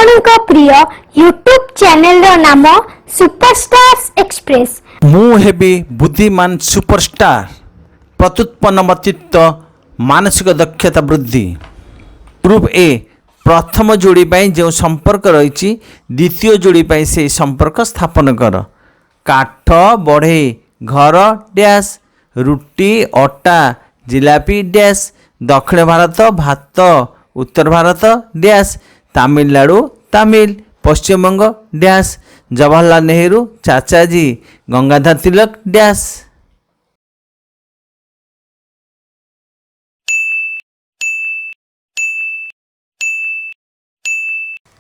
आपणक प्रिय YouTube channel रो नाम superstars express. मु हेबी बुद्धिमान सुपरस्टार प्रत्युत्पन्न मतित्व मानसिक दक्षता वृद्धि। प्रूफ ए प्रथम जोड़ी जो संपर्क रही द्वितीय जोड़ी से संपर्क स्थापन कर। काठ बढ़े घर डैश रुटी अटा जिलापी डैश दक्षिण भारत भात उत्तर भारत डैश तमिलनाडु तमिल पश्चिमबंग डैश जवाहरलाल नेहरू चाचाजी गंगाधर तिलक डैश।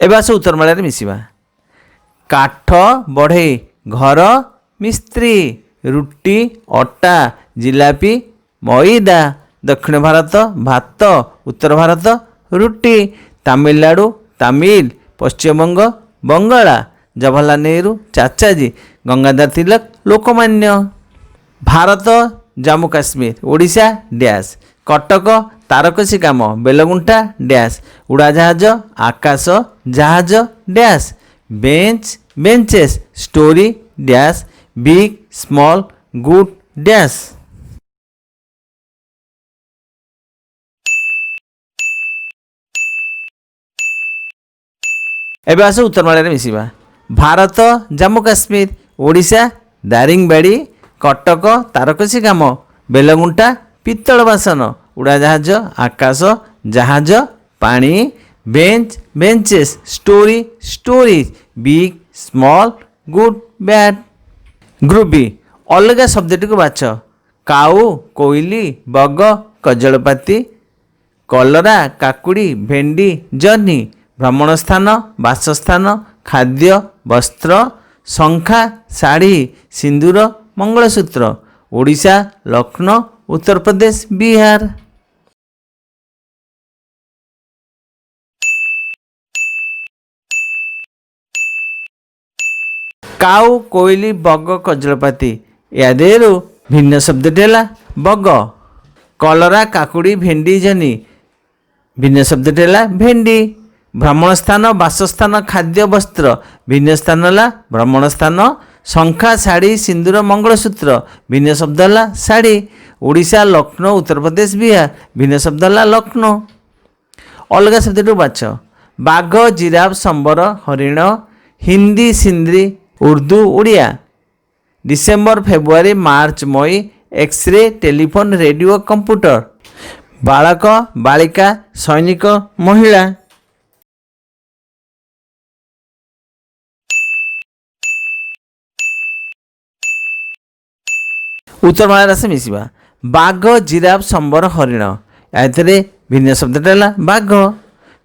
एवं आस उत्तर मालय मिसिबा। काठ बढ़े घर मिस्त्री रुटी अटा जिलापी मैदा दक्षिण भारत भात उत्तर भारत रुटी तमिलनाडु तमिल पश्चिमबंग बंगाला जवाहरलाल नेहरू चाचाजी गंगाधर तिलक लोकमान्य। भारत जम्मू काश्मीर ओडिशा डैश कटक तारकसी काम बेलगुंठा डैश उड़ाजहाज आकाश जहाज dash bench benches story dash big small good dash. एवं आस उत्तर मालय मिसिबा। भारत जम्मू काश्मीर ओडिशा दारिंगबाड़ी कटक तारकसी काम बेलगुंठा पित्तल बासन उड़ाजहाज आकाश जहाज पानी bench benches story stories big small good bad. Group B अलग शब्दटी को बाछ। काऊ कोइली बग कजलपाती कलरा काकुड़ी भेंडी जह्नी भ्रमण स्थान बासस्थान खाद्य वस्त्र शंखा शाढ़ी सिंदूर मंगलसूत्र ओडिशा लखनऊ उत्तर प्रदेश बिहार। काऊ कोइली बग कजलपाती या देहरु भिन्न शब्दटी है बग। कलरा काकुड़ी भेंडी जनी भिन्न शब्दटी है भेंडी। भ्रमण स्थान बासस्थान खाद्य वस्त्र भिन्न स्थान है भ्रमण स्थान। शंखा शाढ़ी सिंदूर मंगलसूत्र भिन्न शब्द है शाढ़ी। ओडिशा लखनऊ उत्तर प्रदेश बिहार भिन्न शब्द है लखनऊ। अलग शब्द बाछ। बाघ जिराफ संबर हरिण हिंदी सिंधी उर्दू उड़िया। डिसेम्बर फेब्रुआरी मार्च मई एक्सरे टेलीफोन रेडियो कंप्यूटर। बालक बालिका सैनिक महिला। उत्तर मालय से मिसिबा। बाघ जिराफ संबर हरिण या भिन्न शब्द है बाघ।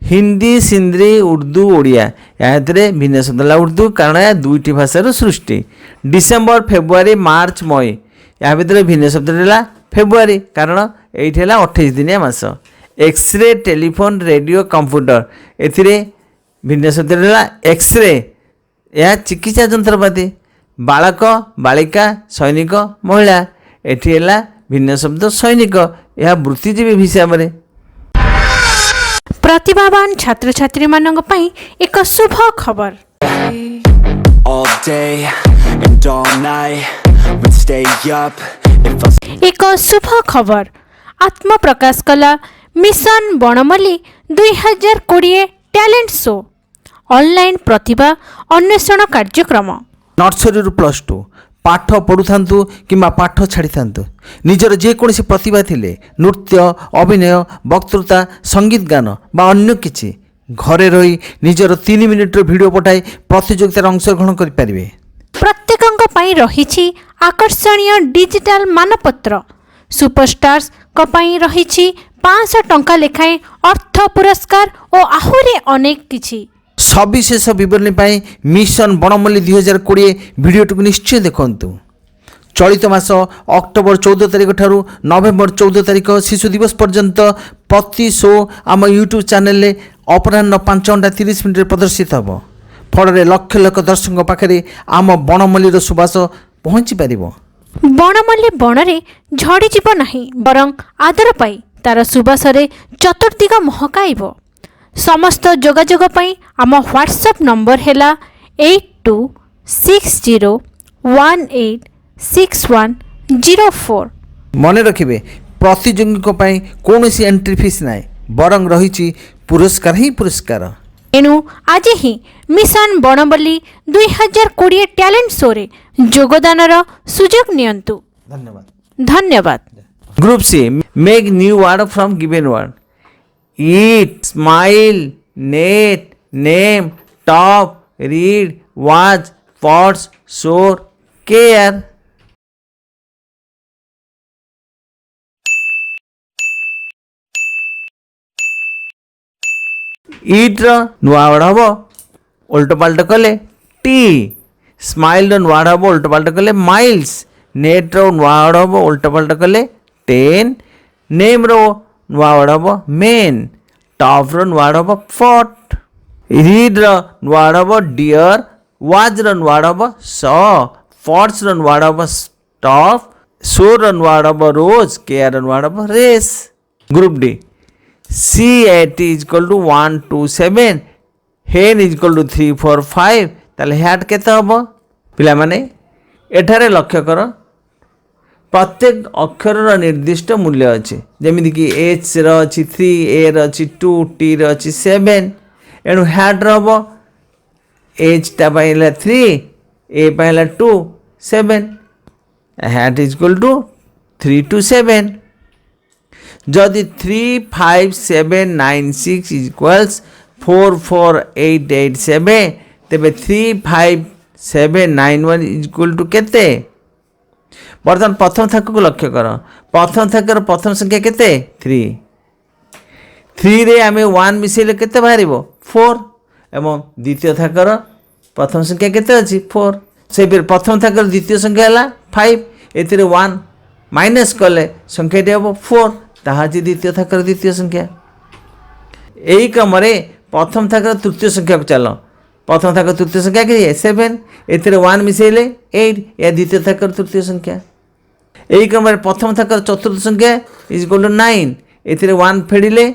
हिंदी सिंधी उर्दू ओडिया या भिन्न शब्द है उर्दू कारण यह दुईटी भाषार सृष्टि। डिसेम्बर फेब्रुआरी मार्च मई या भितर भिन्न शब्द है फेब्रुआरी कारण ये 28 दिनिया मास। एक्सरे टेलीफोन रेडियो कंप्यूटर ए भिन्न शब्द है एक्सरे यह चिकित्सा जंत्रपाति। बालक बालिका सैनिक महिला एठी है भिन्न शब्द सैनिक यह वृत्तिजीवी हिसाब से। प्रतिभावान छात्र छात्री मानक पई एक शुभ खबर। एक शुभ खबर आत्म प्रकाश कला मिशन बनमल्ली 2020 टैलेंट शो ऑनलाइन प्रतिभा अन्वेषण कार्यक्रम। नर्सरी प्लस टू पाठ पढ़ु कि पाठ छाड़ी था निजर जेकोसी प्रतिभा थिले नृत्य अभिनय वक्तृता संगीत गान बा अन्य किछि घरे रही निजर 3 मिनिट वीडियो पठाई प्रतियोगितार अंशग्रहण करें। प्रत्येक रही आकर्षणीय डिजिटल मानपत्र। सुपरस्टार्स रही 500 टंका लेखाएं अर्थ पुरस्कार और आहुरी अनेक किछि। सविशेष बरणी मिशन बनमल्ली 2020 भिडियोटी को निश्चय देखु। चलित मास अक्टोबर 14 तारिख ठारू नवेम्बर 14 तारिख शिशु दिवस पर्यंत प्रति शो आम यूट्यूब चैनल अपराह 5:30 प्रदर्शित हम। फल लक्ष लक्ष दर्शकों पाखे आम बनमल्ली सुबास पहुँची पार। बनमल्ली बनरे झड़ीज ना बरं आदर पाई तार सुबास चतुर्दिग महकाइब। समस्त जोगाजोग पई आम व्हाट्सएप नंबर हैला 8260186104। ମନେ ରଖିବେ ପ୍ରତିଯୋଗୀଙ୍କ ପାଇଁ କୌଣସି ଏଣ୍ଟ୍ରି ଫିସ୍ ନାହିଁ, ବରଂ ରହିଛି ପୁରସ୍କାର ହିଁ ପୁରସ୍କାର। एणु आज ही मिशन बणबली 2020 टैलेंट शो रे योगदानर सुजोग नियंतु। ଧନ୍ୟବାଦ। धन्यवाद। Group C make new word from given word eat smile net name top read watch pots shore care. Eat नुआ वर्ड हम उल्ट पाल्ट कले टी स्माइल नुआ वर्ड हम उल्ट पाल्ट कले माइल्स नेट नुआ वर्ड हम उल्ट पाल्ट कले 10 नेम नुआ वर्ड हम मेन टॉप नुआ वर्ड हम फॉट रीड नुआ वर्ड हम डियर वाच नुआ वर्ड हम सॉ फॉट्स नुआ वर्ड हम स्टॉप शोर नुआ वर्ड हम रोज केयर नुआ वर्ड हम race. Group D C8 is equal to 1 2 7 hen is equal to 3 4 5 ताले हैट केते हबो पिला माने एठारे लक्ष्य कर प्रत्येक अक्षर निर्दिष्ट मूल्य अच्छे जमीन कि H रो अछि 3 A रो अछि 2 T रो अछि 7 एणु हैट रहबो H टा पाइला 3 A पाइला 2 7 hat is equal to 3 to 7 जदि 3 5 7 9 6 इक्वल्स 4 4 8 8 7 तेबे 3 5 7 9 1 इक्वल टू केते बर्तमान प्रथम थाक को लक्ष्य कर प्रथम थाकर प्रथम संख्या केते 3 3 रे आमे 1 मिसेले केते बाहरिबो 4 एवं द्वितीय थाकर प्रथम संख्या केते अछि 4 से फिर प्रथम थाकर द्वितीय संख्या हला 5 एतिरे 1 माइनस कले संख्या टे हबो 4 ताहा द्वितीय थाकर द्वितीय संख्या यही क्रम प्रथम थाकर तृतीय संख्या को चल प्रथम थाकर तृतीय संख्या के 7 एतिरे 1 मिसेले 8 या द्वितीय थाकर तृतीय संख्या यही क्रम प्रथम थाकर चतुर्थ संख्या इज इक्वल टू 9 एतिरे 1 फेडिले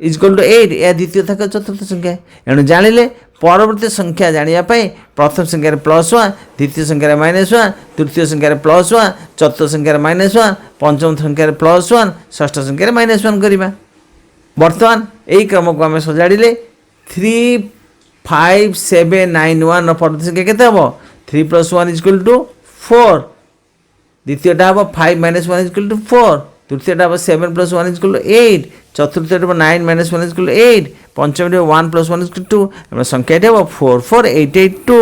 इज इक्वल टू 8 या द्वितीय थाकर चतुर्थ संख्या एणु जानिले परवर्ती संख्या जानिया पई प्रथम संख्या +1 द्वितीय संख्या -1 तृतीय संख्या +1 चतुर्थ संख्या -1 पंचम संख्या +1 षष्ठ संख्या -1 करिबा। वर्तमान यही क्रम को आम सजाड़े 3 5 7 9 1 परवर्ती संख्या केते हबो 3 + 1 इज इक्वल टू 4 द्वितीयटा हबो 5 - 1 इज इक्वल टू 4 तृतीयटा हबो 7 + 1 इज इक्वल टू 8 चतुर्थटा हबो 9 - 1 इज इक्वल टू 8 पंचमटा 1 + 1 इज इक्वल टू 2 संख्याटा हबो 44882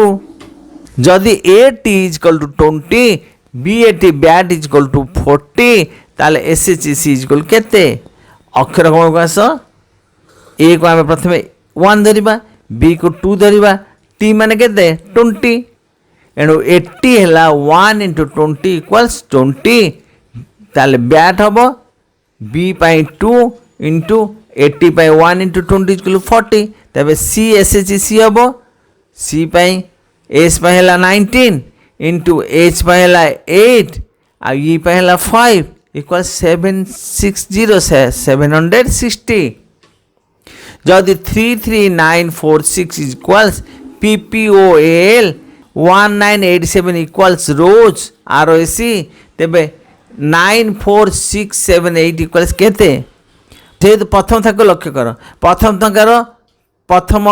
जदि AT is equal to 20 BAT BAT is equal to 40 ताले SHC इज इक्वल केते अक्षर क्रम को आस A को आम प्रथम 1 धरिबा B को 2 धरिबा T माने केते 20 एणु 80 हैला 1 * 20 = 20 ताले बैट हबो B पाई 2 * 80 पाई 1 * 20 = 40 तबे CSHC हबो C पाई S पाई हैला 19 * H पाई हैला 8 आ E पाई हैला 5 = 760 जदि 33946 इक्वल्स PPOAL 1987 इक्वल्स रोज ROC तेबे 94678 इक्वल्स केते जेहेतु प्रथम थाक लक्ष्य कर प्रथम थाकर प्रथम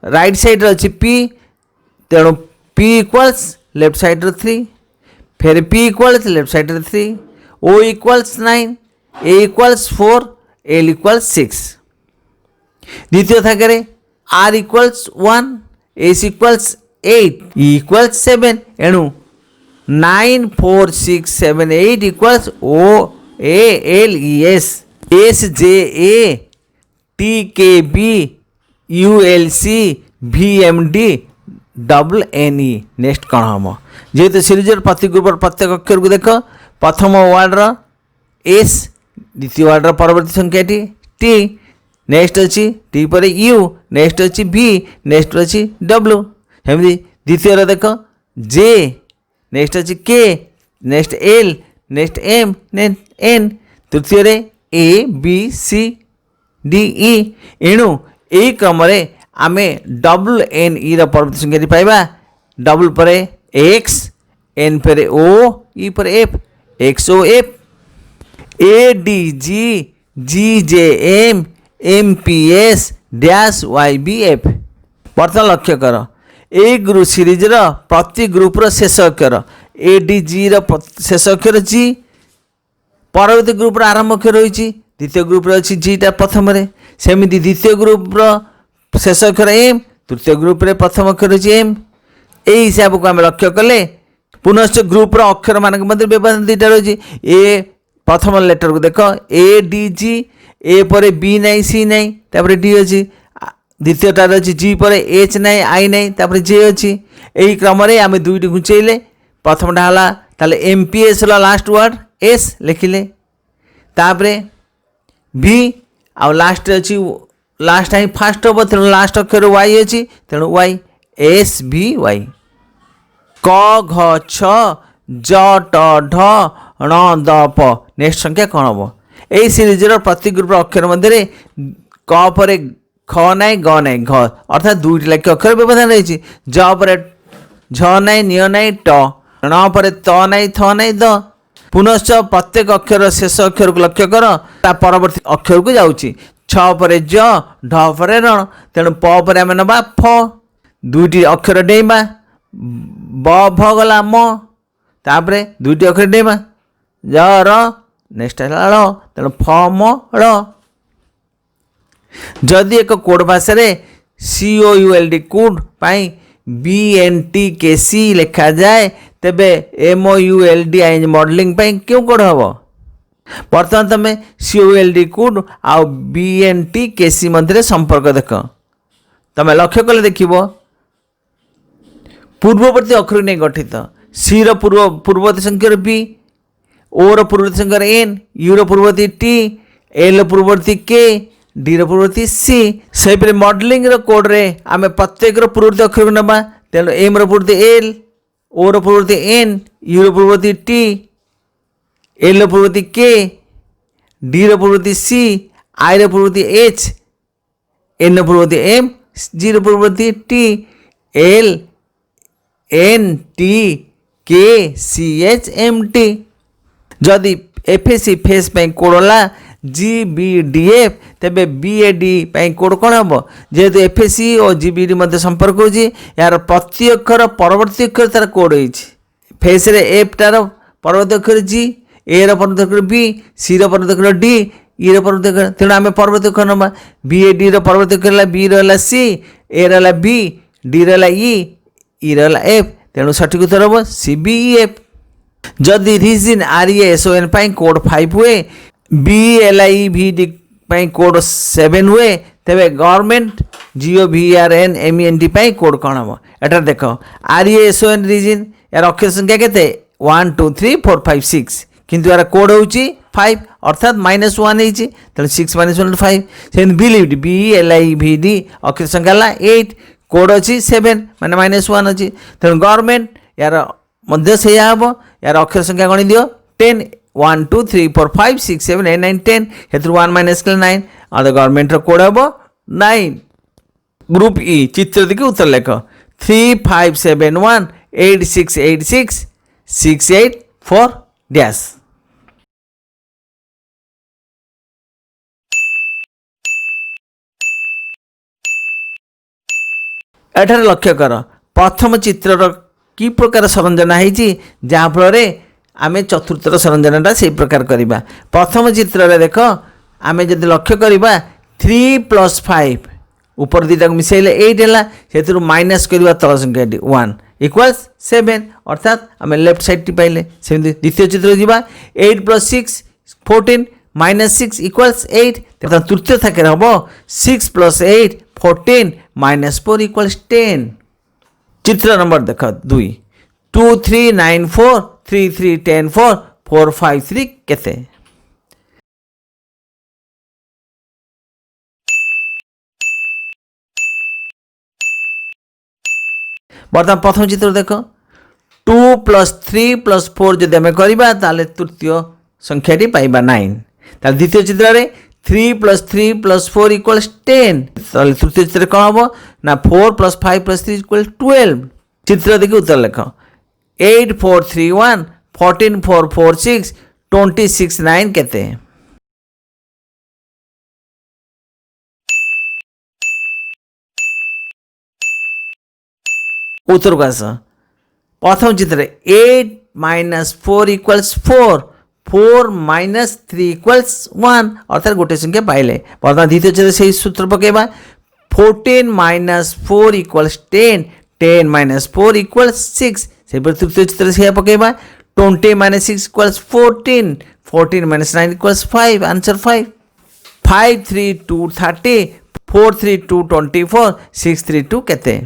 राइट साइड अच्छी P तेणु P इक्वल्स लेफ्ट साइड 3 फिर P equals left side 3 O equals 9 A equals 4 L equals 6 द्वितीय थाकरे R equals 1 S equals 8 E equals 7 एणु 94678 equals OALES SJA TKB ULC VMD WNE next कौन हम जेहेतु सीरीजर प्रति group प्रत्येक अक्षर को देख प्रथम वार्डर S द्वितीय वार्डर परवर्ती संख्या T नेक्स्ट अच्छी T पर U नेक्स्ट अच्छी V नेक्स्ट अच्छी W सेमती द्वितीय देख J नेक्स्ट अच्छी K next L next M next N तृतीय A B C D E. ଏଣୁ ଏହି କ୍ରମରେ ଆମେ ଡବ୍ଲୁ ଏନ୍ ଇର ପରବର୍ତ୍ତୀ ସଂଖ୍ୟାଟି ପାଇବା। ଡବ୍ଲୁ ପରେ ଏକ୍ସ, ଏନ୍ ପରେ ଓ, ଇ ପରେ ଏଫ୍, ଏକ୍ସ ଓ F. A D G, G J M, M P S dash Y B F. बर्तमान लक्ष्य कर ए सीरीज प्रति ग्रुप्र शेष अक्षर ए डी जी शेष अक्षर जी, परवर्ती ग्रुप्र आरंभ अक्षर रही द्वितीय ग्रुप्रे अच्छी जीटा प्रथम सेमती द्वितीय ग्रुप्र शेष अक्षर एम, तृतीय ग्रुप्रे प्रथम अक्षर रही एम। यही हिसाब को आम लक्ष्य कले पुनश्च ग्रुप्र अक्षर मान मध्य व्यवधान दुईटा रही। ए प्रथम लेटर को देख ए डी जी, ए पर बी नाई सी नाई तापर डी अच्छी, द्वितीयटार अच्छी जी पर एच नाई आई नाई तापर जे अच्छी। यही क्रम आम दुईटी घुंचेले प्रथमटा है ताले M P S last word S लिखिले, तापरे बी आउ लास्ट अच्छी लास्ट ही फास्ट हम तेणु लास्ट अक्षर वाई अच्छी तेणु वाई एस बी वाई। क घ छ ज ट ढ ण द प नेक्स्ट संख्या कौन हम? यही सीरीज प्रति ग्रुप अक्षर मध्य क पर ख नाई ग नाई घ अर्थात दुईट लाख अक्षर व्यवधान रही। ज पर झ नाई निय नाई ट, ण पर त नाई थ नाई द। पुनश्च प्रत्येक अक्षर शेष अक्षर को लक्ष्य कर ता परवर्ती अक्षर को जाऊँगी। छ पर ज, ढ पर रण, तेणु प पर आम नवा फ, दुईटी अक्षर डेइबा ब भ गला म, तापरे दुईटी अक्षर डेइबा ज र नेक्स्ट है ळ, तेणु फ म ळ। जदि एक कोड भाषा COULD कोड पाई BNTKC लिखा जाए तेबे MOULDI मॉडलिंग पाई क्यों कोड हम? बर्तमान तुम COLD कोड आउ BNTKC मध्य संपर्क देख। तुम लक्ष्य कले देख पूर्ववर्ती अक्षर नहीं गठित सी पूर्ववर्ती संख्या बी, ओ पूर्ववर्ती संख्या एन, यू पूर्ववर्ती टी, एल पूर्ववर्ती के, डी पूर्ववर्ती सी। से मॉडलिंग कोड रे आम प्रत्येक पूर्ववर्ती अक्षर को नवा तेणु एम पूर्ववर्ती एल, ओ पूर्ववर्ती एन, यू पूर्ववर्ती टी, एल पूर्ववर्ती के, डी पूर्ववर्ती सी, आई पूर्ववर्ती एच, एन पूर्ववर्ती एम, जी पूर्ववर्ती टी, एल एन टी के सी एच एम टी। जदि एफ सी फेस कोड है GBDF तेबे BAD कोड कौन हम? जेहेतु FSC और GBD मध्य संपर्क हो यार प्रति अक्षर परवर्ती अक्षर तार कोड हो फेस रे एफ टार परवर्ती अक्षर G, ए परवर्ती अक्षर B, C परवर्ती अक्षर D, ई परवर्ती अक्षर तेणु आम परवर्ती अक्षर नवा BAD परवर्ती अक्षर B रहा C, ए रहा B, D रहा E, ई रहा F तेणु सठिक उत्तर हम CBEF। जदि रीजन RESON कोड 5 हुए, BLIVD कोड 7 हुए तेबे गवर्नमेंट GOVRN MENT कोड कौन हम? एटार देख RESON रीजन यार अक्षर संख्या केते 1 2 3 4 5 6 किंतु यार कोड होची 5 अर्थात -1 है तेणु 6 - 1 5। से BLIVD अक्षर संख्या ला 8 कोड अच्छी 7 माने -1 अच्छी तेणु गवर्नमेंट यार मध्य से हम यार अक्षर संख्या गणी दियो 10 1 2 3 4 5 6 7 8 9 10 हेतु 1 माइनस 9 और गवर्नमेंट कोड हम 9। ग्रुप ई चित्र देखिए उत्तर लेख 3 5 7 1 8 6 8 6 6 8 4 डैश। एठार लक्ष्य कर प्रथम चित्रर कि प्रकार सरंजना है जहाँफल आम चतुर्थर सरंजनाटा से प्रकार करवा। प्रथम चित्र देख आम जब लक्ष्य करवा 3 + 5 ऊपर दुईटा मिसेले 8 है से माइनस करवा तल संख्या 1 = 7 अर्थात आम लेफ्ट साइड टी पाइले। सेमती द्वितीय चित्र जावा 8 + 6 14 -6 = 8 तृतीय थाके हम 6 + 8 14 -4 = 10। चित्र नंबर देख 2 2 3 9 4 3 3 10 4 4 5 3 केते? बर्तमान प्रथम चित्र देख 2 + 3 + 4 जदि आम करवा तृतीय संख्याटी पाइबा 9। द्वितीय चित्र में 3 + 3 + 4 = 10। তাহলে তৃতীয় চিত্রে কଣ হবো না 4 + 5 + 3 = 12। চিত্র দেখে উত্তর লেখ। 8 4 3 1 14 4 4 6 26 9 কেতে? উত্তরକୁ ଆସ। ପ୍ରଥମ ଚିତ୍ରରେ 8 - 4 = 4, 4 - 3 = 1 ଅର୍ଥାৎ ଗୋଟେ ସଂଖ୍ୟା ପାଇଲେ। ବର୍ତ୍ତମାନ ଦ୍ୱିତୀୟ ଚିତ୍ରରେ ସେଇ ସୂତ୍ର ପକେଇବା। 14 - 4 = 10, 10 - 4 = 6। ସେହିପରି ତୃତୀୟ ଚିତ୍ରରେ ସେଇଆ ପକେଇବା। 20 - 6 = 14, 14 - 9 = 5, ଆନ୍ସର 5। 5 3 2 30, 4 3 2 24, 6 3 2 କେତେ?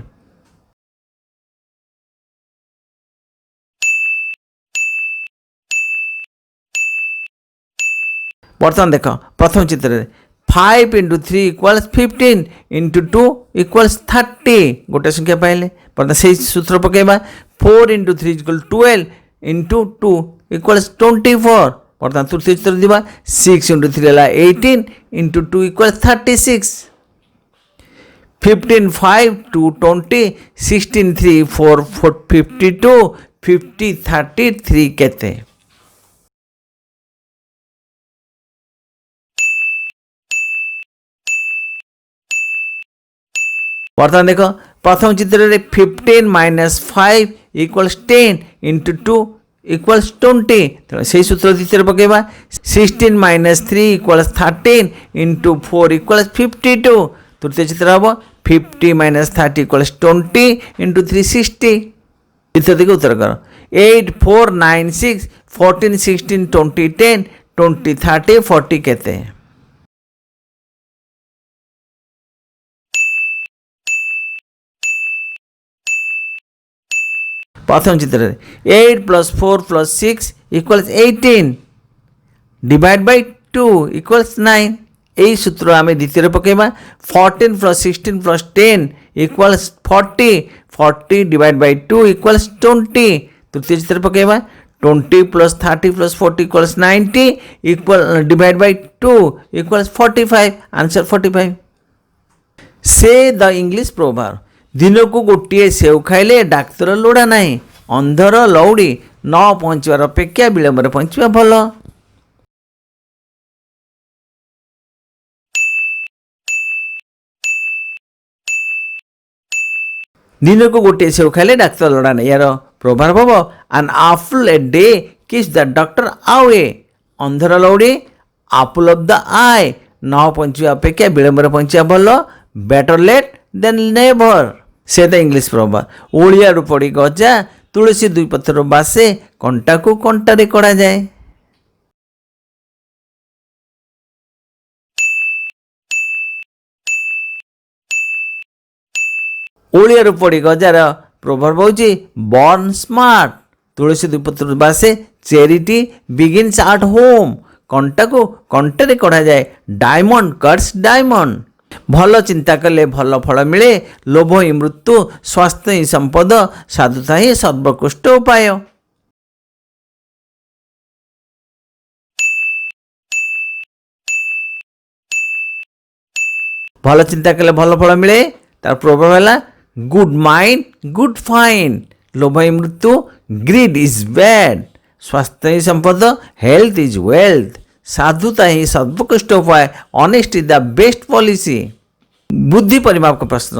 ବର୍ତ୍ତମାନ ଦେଖ ପ୍ରଥମ ଚିତ୍ରରେ 5 × 3 = 15, × 2 = 30 ଗୋଟେ ସଂଖ୍ୟା ପାଇଲେ। ବର୍ତ୍ତମାନ ସେଇ ସୂତ୍ର ପକେଇବା। 4 × 3 = 12, × 2 = 24। ବର୍ତ୍ତମାନ ତୃତୀୟ ଚିତ୍ର ଯିବା। 6 × 3 ହେଲା 18, × 2 = 36। 15 5 2 20, 16 3 4 52, 50 33 କେତେ? ବର୍ତ୍ତମାନ ଦେଖ ପ୍ରଥମ ଚିତ୍ରରେ 15 - 5 = 10, × 2 = 20। ତେଣୁ ସେହି ସୂତ୍ର ଦ୍ୱିତୀୟରେ ପକାଇବା। 16 - 3 = 13, × 4 = 52। ତୃତୀୟ ଚିତ୍ର ହେବ 50 - 30 = 20, × 3 60। ଦ୍ୱିତୀୟ ଦିଗ ଉତ୍ତର କର। 8 4 9 6 14 16 20 10 20 30 40 କେତେ? ପ୍ରଥମ ଚିତ୍ରରେ 8 + 4 + 6 = 18, divide by 2 = 9। এই সূত্র আমি দ্বিতীୟରେ পকাଇବା। 14 + 16 + 10 = 40, 40 divide by 2 = 20। ତୃତୀୟ ଚିତ୍ରରେ ପକାଇବା। 20 + 30 + 40 = 90, divide by 2 = 45, ଆନ୍ସର 45। ସେ ଦ ଇଂଲିଶ ପ୍ରୋଭାର୍ବ। ଦିନକୁ ଗୋଟିଏ ସେଉ ଖାଇଲେ ଡାକ୍ତର ଲୋଡ଼ା ନାହିଁ। ଅନ୍ଧର ଲଉଡ଼ି ନ ପହଞ୍ଚିବାର ଅପେକ୍ଷା ବିଳମ୍ବରେ ପହଞ୍ଚିବା ଭଲ। ଦିନକୁ ଗୋଟିଏ ସେଉ ଖାଇଲେ ଡାକ୍ତର ଲୋଡ଼ା ନାହିଁ। ଏହାର ପ୍ରୋଭାର୍ବ ହେବ an apple a day keeps the doctor away. ଅନ୍ଧର ଲଉଡ଼ି ଆପଲ୍ ଅଫ୍ ଦ ଆଏ। ନ ପହଞ୍ଚିବା ଅପେକ୍ଷା ବିଳମ୍ବରେ ପହଞ୍ଚିବା ଭଲ। Better late than never. ସେ ଦ ଇଂଲିଶ ପ୍ରୋଭାର୍ବ। ଓଳିଆରୁ ପଡ଼ି ଗଜା, ତୁଳସୀ 2 ପତ୍ରରୁ ବାସେ, କଣ୍ଟାକୁ କଣ୍ଟାରେ କଢ଼ାଯାଏ। ଓଳିଆରୁ ପଡ଼ି ଗଜାର ପ୍ରୋଭାର୍ବ ହେଉଛି ବର୍ନ ସ୍ମାର୍ଟ। ତୁଳସୀ 2 ପତ୍ରରୁ ବାସେ, ଚେରିଟି ବିଗିନ୍ସ ଆଟ୍ ହୋମ୍। କଣ୍ଟାକୁ କଣ୍ଟାରେ କଢ଼ାଯାଏ। Diamond କଟ୍ସ diamond. ଭଲ ଚିନ୍ତା କଲେ ଭଲ ଫଳ ମିଳେ। ଲୋଭ ହିଁ ମୃତ୍ୟୁ, ସ୍ୱାସ୍ଥ୍ୟ ହିଁ ସମ୍ପଦ, ସାଧୁତା ହିଁ ସର୍ବୋତ୍କୃଷ୍ଟ ଉପାୟ। ଭଲ ଚିନ୍ତା କଲେ ଭଲ ଫଳ ମିଳେ। ତାର ପ୍ରୋଭାର୍ବ ହେଲା ଗୁଡ୍ ମାଇଣ୍ଡ ଗୁଡ୍ ଫାଇଣ୍ଡ। ଲୋଭ ହିଁ ମୃତ୍ୟୁ, ଗ୍ରିଡ୍ ଇଜ୍ ବ୍ୟାଡ୍। ସ୍ୱାସ୍ଥ୍ୟ ହିଁ ସମ୍ପଦ, ହେଲ୍ଥ ଇଜ୍ ୱେଲ୍ଥ। ସାଧୁତା ହିଁ ସର୍ବୋତ୍କୃଷ୍ଟ ଉପାୟ, honest is the best policy. ବୁଦ୍ଧି ପରିମାପକ ପ୍ରଶ୍ନ।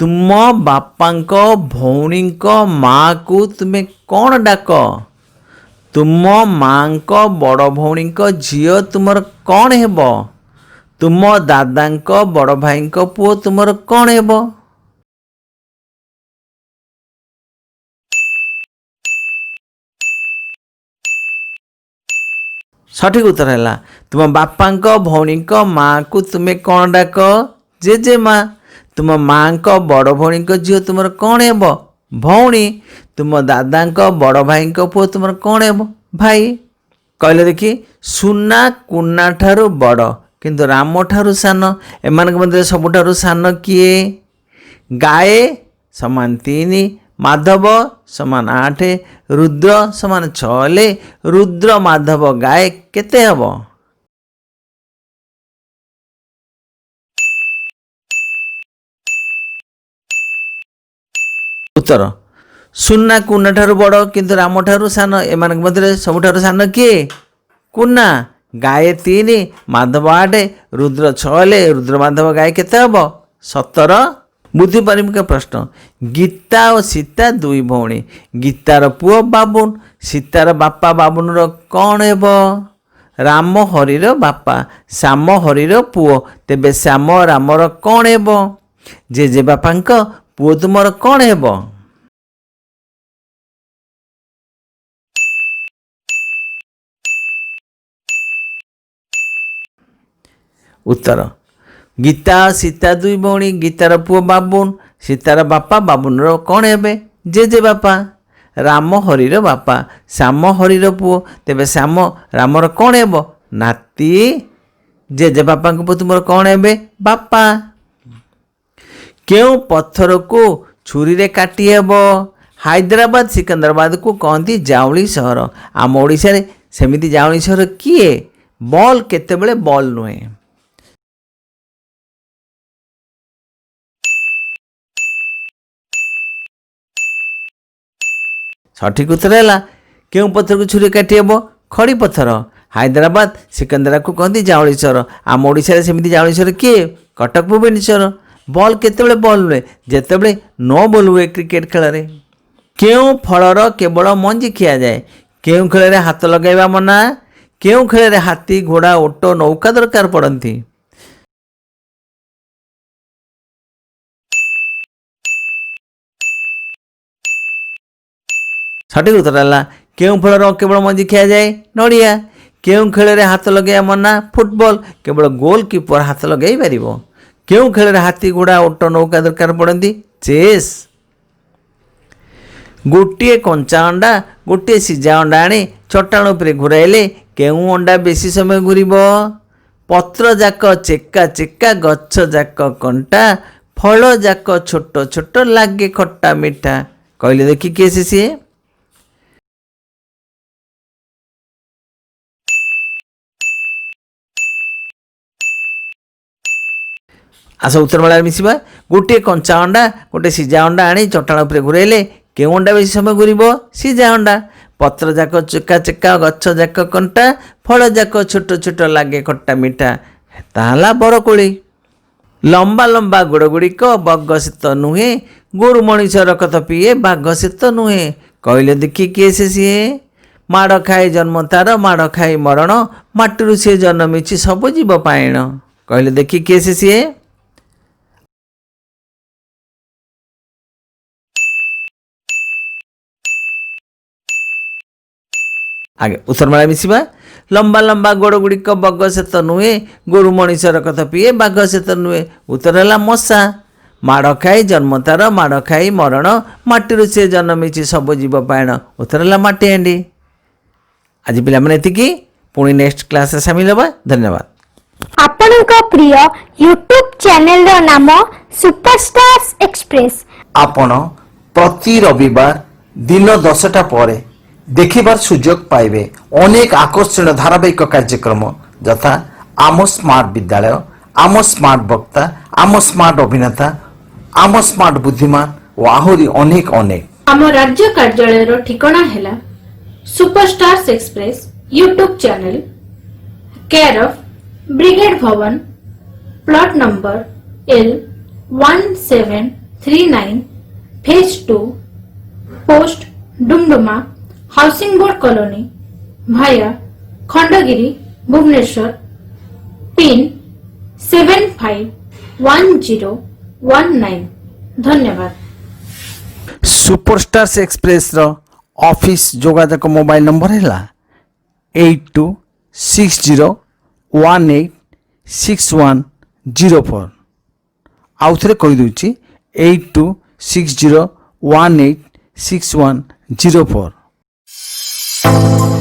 ତୁମ ବାପାଙ୍କ ଭଉଣୀଙ୍କ ମାଆକୁ ତୁମେ କ'ଣ ଡାକ? ତୁମ ମାଆଙ୍କ ବଡ଼ ଭଉଣୀଙ୍କ ଝିଅ ତୁମର କ'ଣ ହେବ? ତୁମ ଦାଦାଙ୍କ ବଡ଼ ଭାଇଙ୍କ ପୁଅ ତୁମର କ'ଣ ହେବ? ସଠିକ ଉତ୍ତର ହେଲା ତୁମ ବାପାଙ୍କ ଭଉଣୀଙ୍କ ମାଆକୁ ତୁମେ କ'ଣ ଡାକ? ଜେଜେମା। ତୁମ ମାଆଙ୍କ ବଡ଼ ଭଉଣୀଙ୍କ ଝିଅ ତୁମର କ'ଣ ହେବ? ଭଉଣୀ। ତୁମ ଦାଦାଙ୍କ ବଡ଼ ଭାଇଙ୍କ ପୁଅ ତୁମର କ'ଣ ହେବ? ଭାଇ। କହିଲେ ଦେଖି। ସୁନା କୁନା ଠାରୁ ବଡ଼ କିନ୍ତୁ ରାମ ଠାରୁ ସାନ। ଏମାନଙ୍କ ମଧ୍ୟରେ ସବୁଠାରୁ ସାନ କିଏ? ଗାଏ ସମାନ 3, ମାଧବ ସମାନ 8, ରୁଦ୍ର ସମାନ 6 ହେଲେ ରୁଦ୍ର ମାଧବ ଗାଏ କେତେ ହେବ? उत्तर सुना कुना ठारू बड़ किंतु राम ठारू सान एमान मध्य सबुठारू सान किए कुना गाए 3 माधव 8 रुद्र 6 रुद्र माधव गाए केते हबो 17 बुद्धि परीक्षा प्रश्न गीता और सीता दुई भौणी गीतार पुओ बाबुन सीतार बापा बाबुन कौन हेब राम हरिर बापा श्याम हरिर पुओ तेबे श्याम रामर कौन हेब जे बापांक पुओ तुमर कौन हेब उत्तर गीता सीता दुई भौणी गीतार पुओ बाबुन सीतार बापा बाबुन कौन हेबे जे बापा राम हरिर बापा श्याम हरिर पुओ तेबे श्याम रामर कौन हेब नाती जे बापा पुओ तुमर कौन हेबे बापा क्यों पत्थर को छुरी रे काटी हेब हैदराबाद सिकंदराबाद को कहती जाउली सहर आम ओडिशा रे सेमिति जाउली सहर किए बॉल केतेबेले बॉल नुहे सठिक उत्तर है क्यों पत्थर को छुरी काटी हेब खड़ी पत्थर हैदराबाद सिकंदरा को कहती जाउली सहर आम ओडिशा रे सेमिति जाउली सहर किए कटक भुवनेश्वर बॉल केतेबेले बॉल नुहे जेतेबेले नो बॉल हुए क्रिकेट खेल रे क्यों फलर केवल मंजी खिया जाए क्यों खेल रे हाथ लगाइबा मना क्यों खेल रे हाथी घोड़ा ओटो नौका दरकार पड़ती सठिक उत्तर है क्यों फलर केवल मंजी खिया जाए नड़िया क्यों खेल रे हाथ लगे मना फुटबॉल केवल गोलकीपर हाथ लगे पार क्यों खेल रे हाथी घोड़ा ओटो नौका दरकार पड़ती चेस गोटे कंचा अंडा गोटे सीजा अंडा आनी चट्टाण उपर घूराइले केउं अंडा बेसी समय घूर पत्र जाक चेका चेका गछ जाक कंटा फल जाक छोट छोट लागे खट्टा मिठा कहले देखी किए सी आस उत्तर माला मिसवा गोटे कंचा अंडा गोटे सीजा अंडा आनी चट्टाण उपर घूराइले केउं अंडा बेसी समय घूर सीजा अंडा पत्र जाक चेका चेका गछ जाक कंटा फल जाक छोट छोट लागे खट्टा मिठा ताला बरकोली लंबा लंबा गोड़ गुड़िक बग शीत नुहे गोरु मनीष रकत पीए बाघ शीत नुहे कहले देखी किए सी माड़ खाए जन्म तार माड़ खाई मरण माटी सी जन्मिछि सब जीव पाइण कहले देखी किए सी आगे उत्तर माला मिसवा लंबा लंबा गोड़ गुड़िक बग सेत नुहे गोरु मनीष रकत पीए बाघ सेत नुहे उत्तर है मशा माड़ खाई जन्म तार माड़ खाई मरण माटी सी जन्मिछि सब जीव पाइण उत्तर है माटी हांडी आज पिलामाने एतिकी पुणी नेक्स्ट क्लास सामिल हवा धन्यवाद आपणक प्रिय यूट्यूब चैनल रो नाम सुपरस्टार्स एक्सप्रेस आपण प्रति रविवार दिन 10टा पर देखिबार सुजोग पाइबे अनेक आकर्षण धारावाहिक कार्यक्रम यथा आम स्मार्ट विद्यालय आम स्मार्ट वक्ता आम स्मार्ट अभिनेता आम स्मार्ट बुद्धिमान और आहरी अनेक अनेक आम राज्य कार्यालय रो ठिकाना हैला superstars express YouTube channel care of brigade Bhawan plot number L1739 phase 2 post Dumduma housing board colony भाया खंडगिरी भुवनेश्वर पिन 751019 धन्यवाद सुपरस्टार्स एक्सप्रेस रो ऑफिस जोगाजक मोबाइल नंबर है 8260186104 आउ थे कहीदे 8260186104